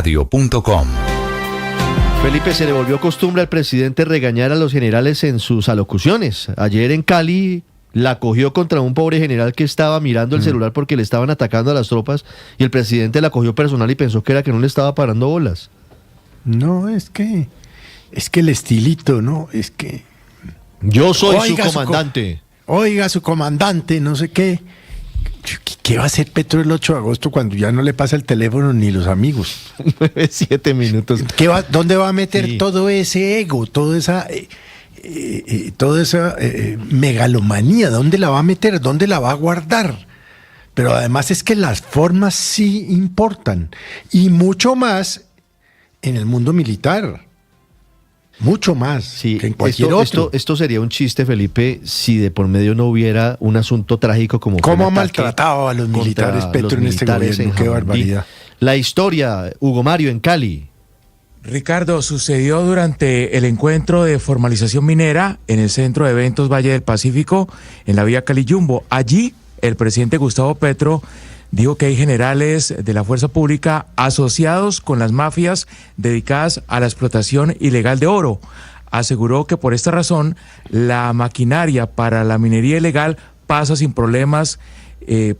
bluradio.com. Felipe, se le volvió costumbre al presidente regañar a los generales en sus alocuciones. Ayer en Cali la cogió contra un pobre general que estaba mirando el celular porque le estaban atacando a las tropas y el presidente la cogió personal y pensó que era que no le estaba parando bolas. No, es que el estilito, ¿no? Es que... Yo soy su comandante. Oiga, su comandante, no sé qué. ¿Qué va a hacer Petro el 8 de agosto cuando ya no le pasa el teléfono ni los amigos? 7 minutos. ¿Dónde va a meter todo ese ego, toda esa megalomanía? ¿Dónde la va a meter? ¿Dónde la va a guardar? Pero además es que las formas sí importan. Y mucho más en el mundo militar. Mucho más que en cualquier otro. Esto sería un chiste, Felipe, si de por medio no hubiera un asunto trágico como... ¿Cómo ha maltratado a los militares Petro en este gobierno? ¡Qué barbaridad! La historia, Hugo Mario, en Cali. Ricardo, sucedió durante el encuentro de formalización minera en el Centro de Eventos Valle del Pacífico, en la vía Cali-Yumbo. Allí, el presidente Gustavo Petro dijo que hay generales de la fuerza pública asociados con las mafias dedicadas a la explotación ilegal de oro. Aseguró que por esta razón la maquinaria para la minería ilegal pasa sin problemas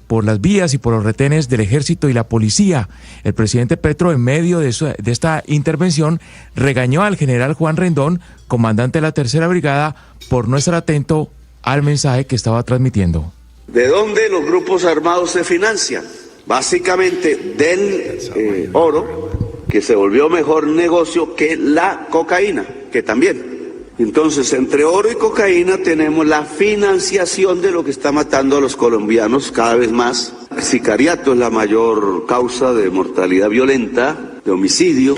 por las vías y por los retenes del ejército y la policía. El presidente Petro, en medio de esta intervención, regañó al general Juan Rendón, comandante de la Tercera Brigada, por no estar atento al mensaje que estaba transmitiendo. ¿De dónde los grupos armados se financian? Básicamente del oro, que se volvió mejor negocio que la cocaína, que también. Entonces, entre oro y cocaína tenemos la financiación de lo que está matando a los colombianos cada vez más. El sicariato es la mayor causa de mortalidad violenta, de homicidio,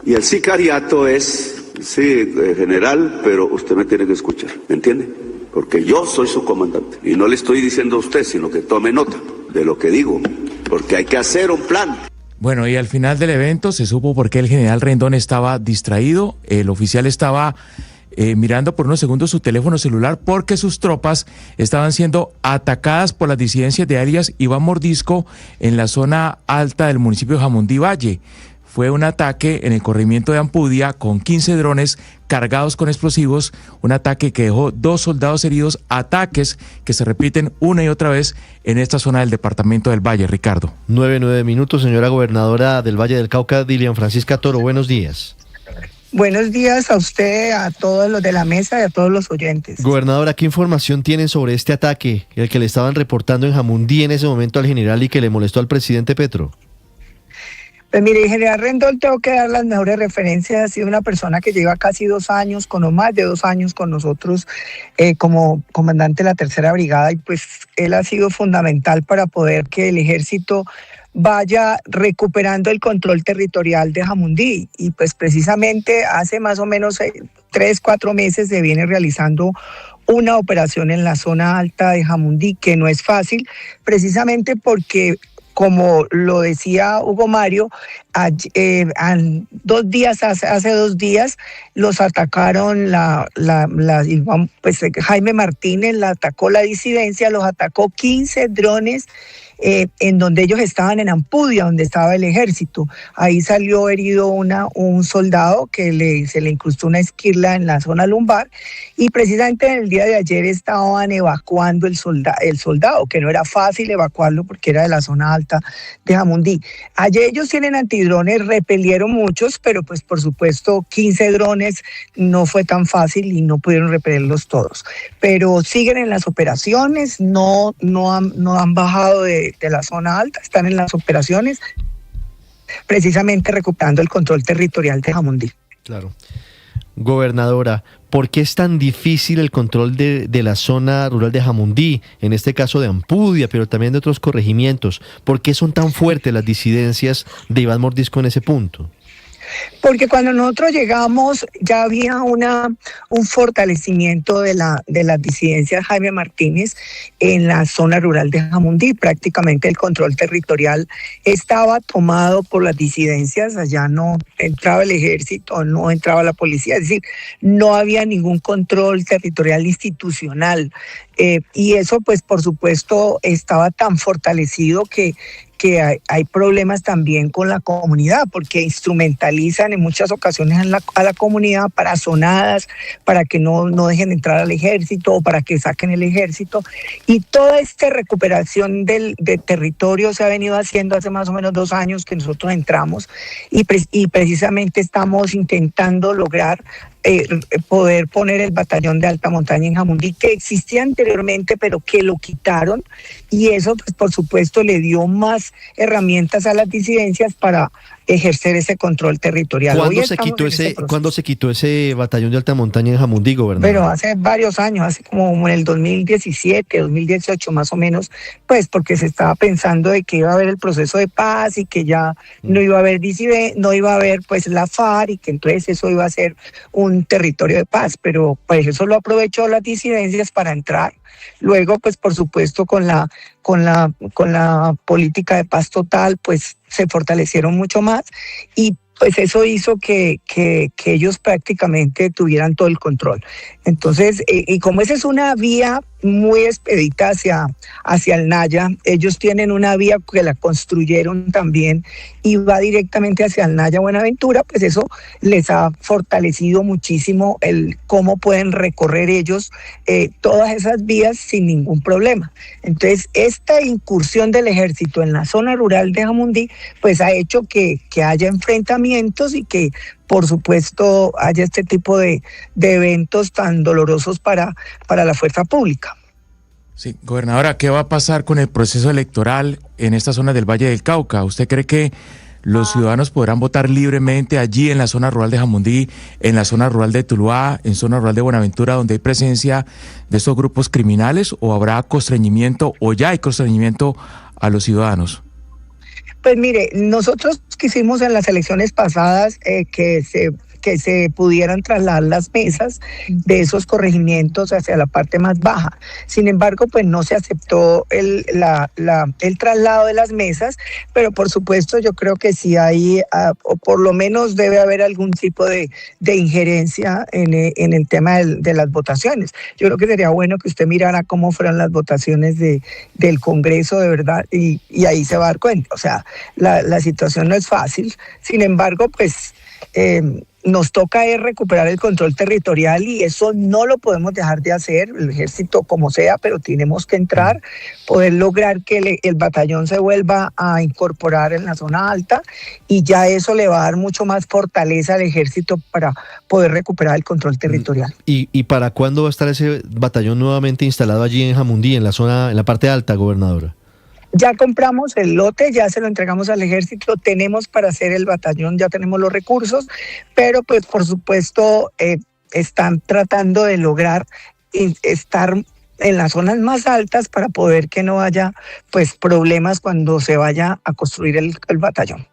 y el sicariato es, sí, general, pero usted me tiene que escuchar, ¿me entiende? Porque yo soy su comandante y no le estoy diciendo a usted, sino que tome nota de lo que digo, porque hay que hacer un plan. Bueno, y al final del evento se supo por qué el general Rendón estaba distraído. El oficial estaba mirando por unos segundos su teléfono celular porque sus tropas estaban siendo atacadas por las disidencias de alias Iván Mordisco en la zona alta del municipio de Jamundí Valle. Fue un ataque en el corregimiento de Ampudia con 15 drones cargados con explosivos, un ataque que dejó 2 soldados heridos, ataques que se repiten una y otra vez en esta zona del departamento del Valle, Ricardo. 9 minutos, señora gobernadora del Valle del Cauca, Dilian Francisca Toro, buenos días. Buenos días a usted, a todos los de la mesa y a todos los oyentes. Gobernadora, ¿qué información tienen sobre este ataque, el que le estaban reportando en Jamundí en ese momento al general y que le molestó al presidente Petro? Pues mire, general Rendón, tengo que dar las mejores referencias. Ha sido una persona que lleva casi 2 años, o más de 2 años con nosotros como comandante de la Tercera Brigada, y pues él ha sido fundamental para poder que el ejército vaya recuperando el control territorial de Jamundí. Y pues precisamente hace más o menos 3-4 meses se viene realizando una operación en la zona alta de Jamundí, que no es fácil, precisamente porque, como lo decía Hugo Mario, hace 2 días los atacaron Jaime Martínez, la atacó la disidencia, los atacó 15 drones en donde ellos estaban en Ampudia, donde estaba el ejército. Ahí salió herido un soldado que se le incrustó una esquirla en la zona lumbar, y precisamente en el día de ayer estaban evacuando el soldado, que no era fácil evacuarlo porque era de la zona alta de Jamundí. Ayer ellos tienen antidrones, repelieron muchos, pero pues por supuesto 15 drones no fue tan fácil y no pudieron repelerlos todos. Pero siguen en las operaciones, no han bajado de la zona alta, están en las operaciones, precisamente recuperando el control territorial de Jamundí. Claro. Gobernadora, ¿por qué es tan difícil el control de la zona rural de Jamundí, en este caso de Ampudia, pero también de otros corregimientos? ¿Por qué son tan fuertes las disidencias de Iván Mordisco en ese punto? Porque cuando nosotros llegamos ya había un fortalecimiento de las disidencias Jaime Martínez en la zona rural de Jamundí. Prácticamente el control territorial estaba tomado por las disidencias. Allá no entraba el ejército, no entraba la policía, es decir, no había ningún control territorial institucional. Y eso pues por supuesto estaba tan fortalecido que que hay problemas también con la comunidad, porque instrumentalizan en muchas ocasiones a la comunidad para zonadas, para que no dejen entrar al ejército o para que saquen el ejército. Y toda esta recuperación de territorio se ha venido haciendo hace más o menos 2 años que nosotros entramos y precisamente estamos intentando lograr poder poner el batallón de alta montaña en Jamundí, que existía anteriormente pero que lo quitaron, y eso pues por supuesto le dio más herramientas a las disidencias para ejercer ese control territorial. ¿Cuándo se quitó ese batallón de alta montaña en Jamundí, gobernador? Pero hace varios años, hace como en el 2017, 2018 más o menos, pues porque se estaba pensando de que iba a haber el proceso de paz y que ya no iba a haber no iba a haber pues la FARC, y que entonces eso iba a ser un territorio de paz, pero pues eso lo aprovechó las disidencias para entrar. Luego, pues por supuesto con la política de paz total, pues se fortalecieron mucho más, y pues eso hizo que ellos prácticamente tuvieran todo el control. Entonces, y como esa es una vía muy expedita hacia el Naya, ellos tienen una vía que la construyeron también y va directamente hacia el Naya Buenaventura, pues eso les ha fortalecido muchísimo el cómo pueden recorrer ellos todas esas vías sin ningún problema. Entonces, esta incursión del ejército en la zona rural de Jamundí, pues ha hecho que haya enfrentamientos y que por supuesto haya este tipo de eventos tan dolorosos para la fuerza pública. Sí, gobernadora, ¿qué va a pasar con el proceso electoral en esta zona del Valle del Cauca? ¿Usted cree que los ciudadanos podrán votar libremente allí en la zona rural de Jamundí, en la zona rural de Tuluá, en zona rural de Buenaventura, donde hay presencia de estos grupos criminales, o habrá constreñimiento, o ya hay constreñimiento a los ciudadanos? Pues mire, nosotros quisimos en las elecciones pasadas que se pudieran trasladar las mesas de esos corregimientos hacia la parte más baja. Sin embargo, pues no se aceptó el traslado de las mesas, pero por supuesto yo creo que sí hay, o por lo menos debe haber algún tipo de injerencia en el tema de las votaciones. Yo creo que sería bueno que usted mirara cómo fueron las votaciones del Congreso de verdad, y ahí se va a dar cuenta. O sea, la situación no es fácil. Sin embargo, pues nos toca recuperar el control territorial, y eso no lo podemos dejar de hacer, el ejército como sea, pero tenemos que entrar, poder lograr que el batallón se vuelva a incorporar en la zona alta, y ya eso le va a dar mucho más fortaleza al ejército para poder recuperar el control territorial. ¿Y para cuándo va a estar ese batallón nuevamente instalado allí en Jamundí, en la parte alta, gobernadora? Ya compramos el lote, ya se lo entregamos al ejército, tenemos para hacer el batallón, ya tenemos los recursos, pero pues por supuesto están tratando de lograr estar en las zonas más altas para poder que no haya pues problemas cuando se vaya a construir el batallón.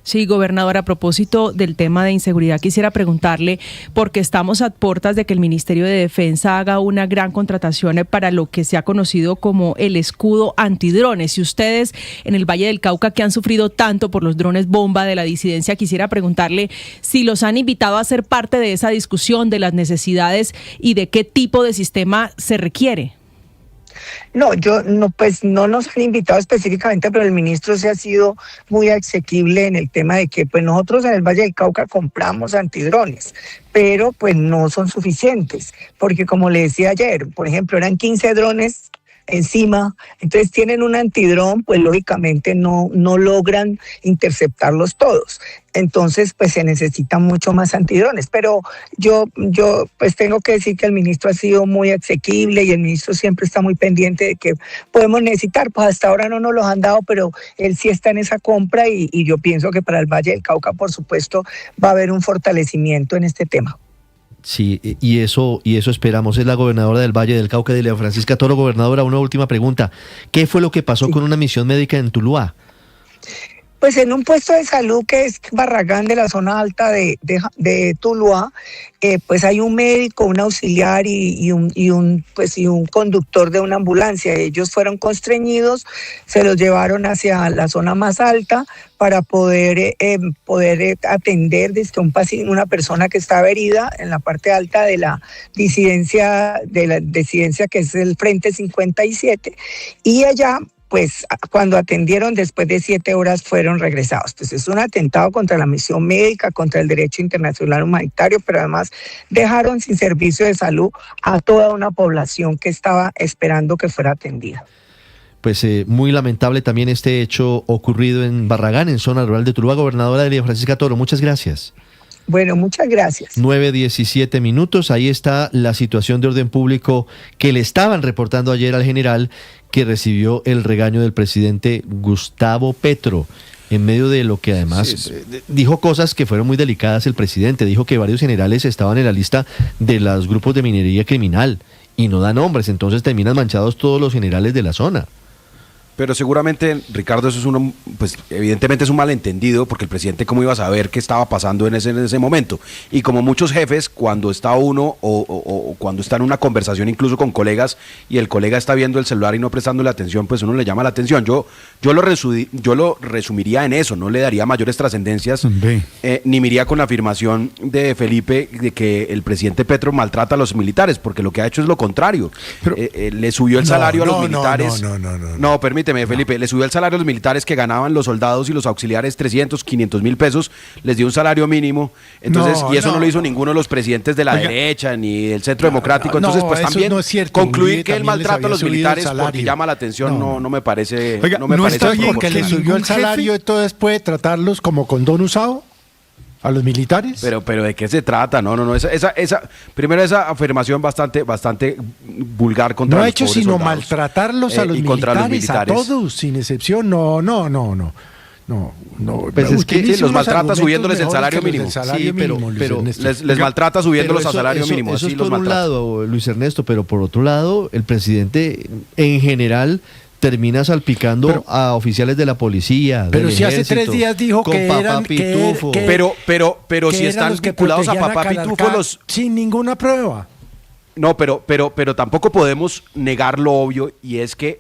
Sí, gobernador, a propósito del tema de inseguridad, quisiera preguntarle, porque estamos a puertas de que el Ministerio de Defensa haga una gran contratación para lo que se ha conocido como el escudo antidrones. Y ustedes en el Valle del Cauca, que han sufrido tanto por los drones bomba de la disidencia, quisiera preguntarle si los han invitado a ser parte de esa discusión de las necesidades y de qué tipo de sistema se requiere. No, pues no nos han invitado específicamente, pero el ministro se ha sido muy asequible en el tema de que pues nosotros en el Valle del Cauca compramos antidrones, pero pues no son suficientes, porque como le decía ayer, por ejemplo, eran 15 drones encima, entonces tienen un antidrón, pues lógicamente no logran interceptarlos todos. Entonces, pues se necesitan mucho más antidrones. Pero yo pues tengo que decir que el ministro ha sido muy asequible, y el ministro siempre está muy pendiente de que podemos necesitar. Pues hasta ahora no nos los han dado, pero él sí está en esa compra, y yo pienso que para el Valle del Cauca, por supuesto, va a haber un fortalecimiento en este tema. Sí, y eso esperamos. Es la gobernadora del Valle del Cauca, Dilia Francisca Toro. Gobernadora, una última pregunta. ¿Qué fue lo que pasó con una misión médica en Tuluá? Pues en un puesto de salud que es Barragán, de la zona alta de Tuluá, pues hay un médico, un auxiliar y un conductor de una ambulancia. Ellos fueron constreñidos, se los llevaron hacia la zona más alta para poder atender desde una persona que estaba herida en la parte alta de la disidencia que es el Frente 57, y allá pues cuando atendieron después de 7 horas fueron regresados. Entonces es un atentado contra la misión médica, contra el derecho internacional humanitario, pero además dejaron sin servicio de salud a toda una población que estaba esperando que fuera atendida. Pues muy lamentable también este hecho ocurrido en Barragán, en zona rural de Tuluá. Gobernadora Delia Francisca Toro, muchas gracias. Bueno, muchas gracias. 9:17 minutos. Ahí está la situación de orden público que le estaban reportando ayer al general, que recibió el regaño del presidente Gustavo Petro, en medio de lo que además dijo cosas que fueron muy delicadas el presidente. Dijo que varios generales estaban en la lista de los grupos de minería criminal y no da nombres, entonces terminan manchados todos los generales de la zona. Pero seguramente, Ricardo, eso es pues evidentemente es un malentendido, porque el presidente cómo iba a saber qué estaba pasando en ese momento. Y como muchos jefes, cuando está uno o cuando está en una conversación incluso con colegas y el colega está viendo el celular y no prestándole atención, pues uno le llama la atención. Yo lo resumiría en eso, no le daría mayores trascendencias, ni me iría con la afirmación de Felipe de que el presidente Petro maltrata a los militares, porque lo que ha hecho es lo contrario. Pero, le subió el salario a los militares. No, permíteme, Felipe, le subió el salario a los militares que ganaban los soldados y los auxiliares 300, 500 mil pesos, les dio un salario mínimo, entonces, y eso no lo hizo ninguno de los presidentes de la derecha, ni del Centro Democrático, entonces pues también no es cierto, concluir que él maltrata a los militares porque llama la atención no me parece. Oiga, no me parece está bien porque le subió el salario, entonces puede tratarlos como condón usado a los militares. Pero ¿de qué se trata? No, primero esa afirmación bastante vulgar contra los pobres soldados. No ha hecho sino maltratarlos a los militares, a todos, sin excepción. No. Pues es que los maltrata subiéndoles el salario mínimo. Pero les maltrata subiéndolos al salario mínimo. Eso es por un lado, Luis Ernesto, pero por otro lado, el presidente en general termina salpicando a oficiales de la policía. Pero si hace 3 días dijo que eran Pitufo. Pero si están vinculados a Papá Pitufo los sin ninguna prueba. No, pero tampoco podemos negar lo obvio, y es que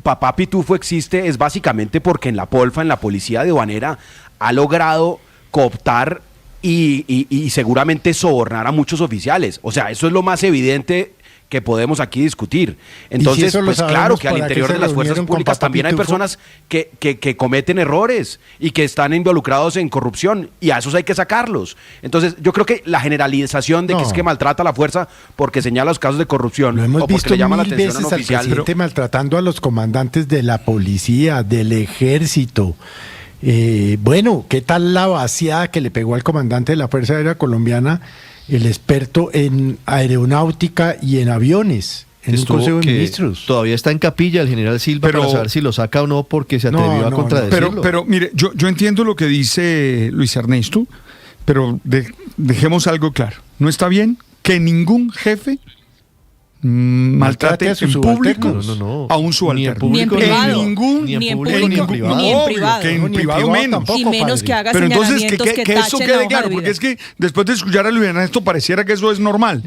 Papá Pitufo existe es básicamente porque en la policía aduanera ha logrado cooptar y seguramente sobornar a muchos oficiales. O sea, eso es lo más evidente que podemos aquí discutir. Entonces, pues claro que al interior de las fuerzas públicas también hay personas que cometen errores y que están involucrados en corrupción, y a esos hay que sacarlos. Entonces, yo creo que la generalización de que es que maltrata a la fuerza porque señala los casos de corrupción o porque le llama la atención a un oficial. Al presidente maltratando a los comandantes de la policía, del ejército. Bueno, ¿qué tal la vaciada que le pegó al comandante de la Fuerza Aérea Colombiana, el experto en aeronáutica y en aviones, en un Consejo de Ministros? Todavía está en capilla el general Silva para saber si lo saca o no, porque se atrevió a contradecirlo. Pero mire, yo entiendo lo que dice Luis Ernesto, pero dejemos algo claro. No está bien que ningún jefe maltrate en público a un subalterno. Ni en privado. Ni en privado. Que en privado menos. Y menos que haga pero entonces señalamientos que eso quede claro, porque es que después de escuchar a Luis Ernesto pareciera que eso es normal.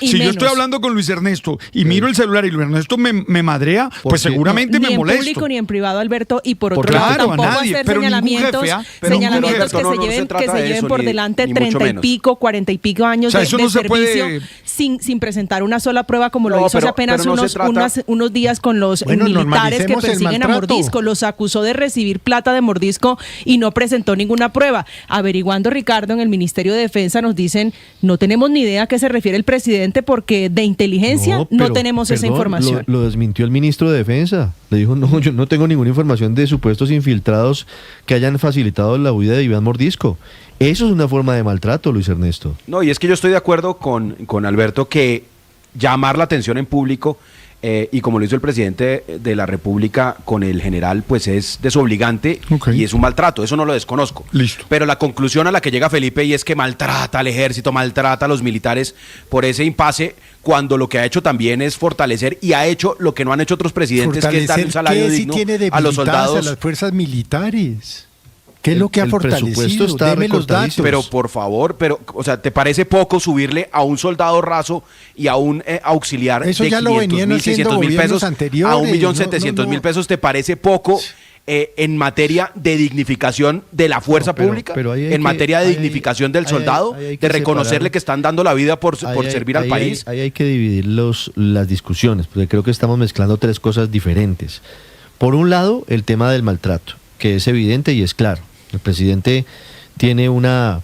Si yo estoy hablando con Luis Ernesto y miro el celular y Luis Ernesto me madrea, pues seguramente me molesto. Ni en público ni en privado, Alberto, y por otro lado tampoco hacer señalamientos que se lleven por delante 30 y pico, 40 y pico años de servicio sin presentar una sola prueba, como lo hizo hace apenas unos días con los militares que persiguen a Mordisco. Los acusó de recibir plata de Mordisco y no presentó ninguna prueba. Averiguando, Ricardo, en el Ministerio de Defensa nos dicen, no tenemos ni idea a qué se refiere el presidente, porque de inteligencia no tenemos esa información. Lo desmintió el ministro de Defensa. Le dijo, yo no tengo ninguna información de supuestos infiltrados que hayan facilitado la huida de Iván Mordisco. Eso es una forma de maltrato, Luis Ernesto. No, y es que yo estoy de acuerdo con Alberto que llamar la atención en público, y como lo hizo el presidente de la República con el general, pues es desobligante y es un maltrato, eso no lo desconozco. Listo. Pero la conclusión a la que llega Felipe, y es que maltrata al ejército, maltrata a los militares por ese impasse, cuando lo que ha hecho también es fortalecer, y ha hecho lo que no han hecho otros presidentes, que es dar un salario digno a los soldados, a las fuerzas militares. ¿Qué es lo que ha fortalecido? Deme los datos. Pero por favor, o sea, ¿te parece poco subirle a un soldado raso y a un auxiliar eso de 500,000, 600,000 pesos a 1.700.000 pesos? ¿Te parece poco en materia de dignificación de la fuerza pública, en materia de dignificación del soldado, de reconocerle que están dando la vida por servir al país. Ahí hay que dividir las discusiones, porque creo que estamos mezclando tres cosas diferentes. Por un lado, el tema del maltrato, que es evidente y es claro. El presidente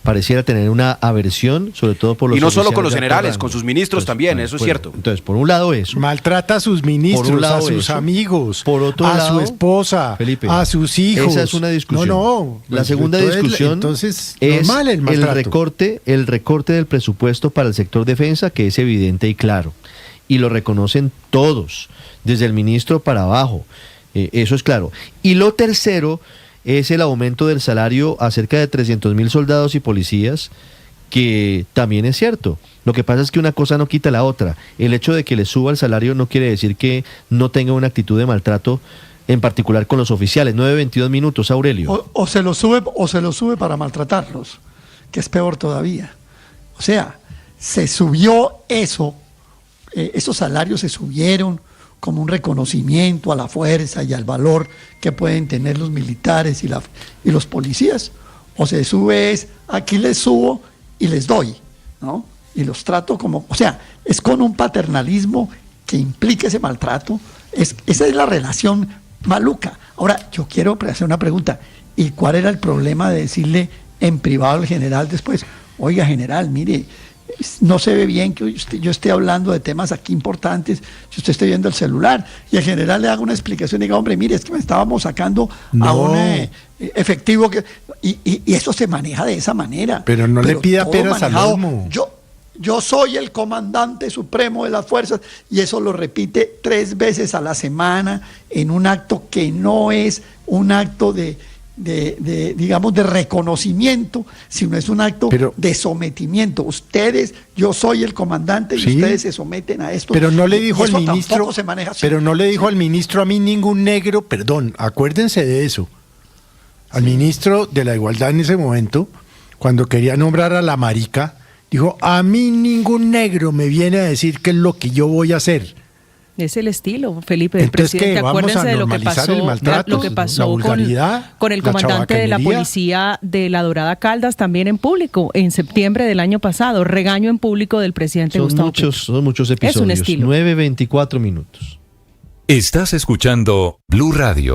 pareciera tener una aversión, sobre todo por los y no solo con los oficiales de generales, alto con rango. sus ministros también, eso es cierto. Entonces, por un lado eso. Maltrata a sus ministros, a sus amigos, por otro a lado, su esposa, Felipe, a sus hijos. Esa es una discusión. No. La segunda discusión entonces, es normal el recorte del presupuesto para el sector defensa, que es evidente y claro. Y lo reconocen todos, desde el ministro para abajo. Eso es claro. Y lo tercero es el aumento del salario a cerca de 300,000 soldados y policías, que también es cierto. Lo que pasa es que una cosa no quita la otra. El hecho de que le suba el salario no quiere decir que no tenga una actitud de maltrato, en particular con los oficiales. 9:22 minutos, Aurelio. O se lo sube para maltratarlos, que es peor todavía. O sea, se subió eso, esos salarios se subieron como un reconocimiento a la fuerza y al valor que pueden tener los militares y los policías, o se sube aquí les subo y les doy, ¿no? Y los trato como, o sea, es con un paternalismo que implica ese maltrato, esa es la relación maluca. Ahora, yo quiero hacer una pregunta, ¿y cuál era el problema de decirle en privado al general después, oiga general, mire, no se ve bien que yo esté hablando de temas aquí importantes, si usted esté viendo el celular, y el general le haga una explicación y diga, hombre, mire, es que me estábamos sacando a un efectivo y eso se maneja de esa manera. Pero no le pida peras al olmo. Yo soy el comandante supremo de las fuerzas, y eso lo repite 3 veces a la semana en un acto que no es un acto digamos, de reconocimiento, sino es un acto de sometimiento. Yo soy el comandante y ustedes se someten a esto. Pero no le dijo al ministro, se maneja así. Pero no le dijo al ministro, a mí ningún negro, perdón, acuérdense de eso. Al ministro de la Igualdad en ese momento, cuando quería nombrar a la marica, dijo, a mí ningún negro me viene a decir qué es lo que yo voy a hacer. Es el estilo, Felipe, del Entonces, presidente. ¿qué? Acuérdense de lo que pasó, el maltrato, lo que pasó la vulgaridad, con el comandante de la policía de La Dorada Caldas, también en público, en septiembre del año pasado. Regaño en público del presidente Gustavo Petro. Son muchos episodios. Es un estilo. 9:24 minutos. Estás escuchando Blue Radio.